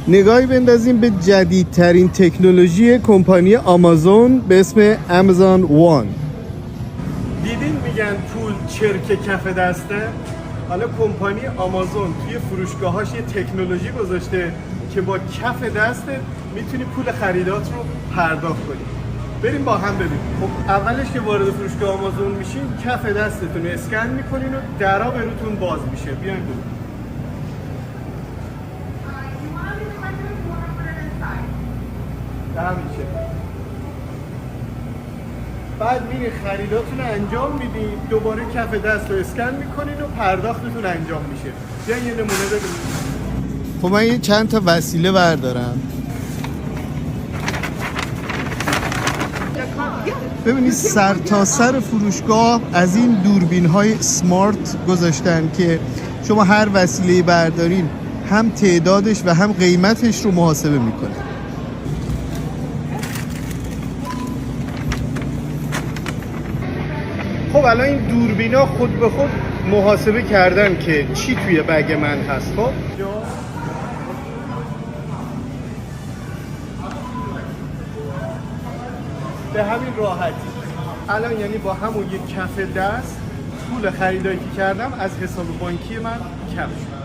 نگاهی بندازیم به جدیدترین تکنولوژی کمپانی آمازون به اسم آمازون وان. دیدین میگن پول چرک کف دسته؟ حالا کمپانی آمازون توی فروشگاهاش یه تکنولوژی گذاشته که با کف دستت میتونی پول خریدات رو پرداخت کنی. بریم با هم ببینیم. خب اولش که وارد فروشگاه آمازون میشین کف دستتون رو اسکن میکنین و درا بروتون باز میشه. بیاین بریم. همین شکل. بعد میرین خریداتون رو انجام میدین، دوباره کف دست رو اسکن میکنین و پرداختتون انجام میشه. بیاین یه نمونه ببینید. خب من یه چند تا وسیله بردارم. ببینید سر تا سر فروشگاه از این دوربین های سمارت گذاشتن که شما هر وسیله بردارین هم تعدادش و هم قیمتش رو محاسبه میکنه. خب الان این دوربینا خود به خود محاسبه کردن که چی توی بگ من هست. خب به همین راحتی الان یعنی با همون یک کف دست پول خریدایی که کردم از حساب بانکی من کم شد.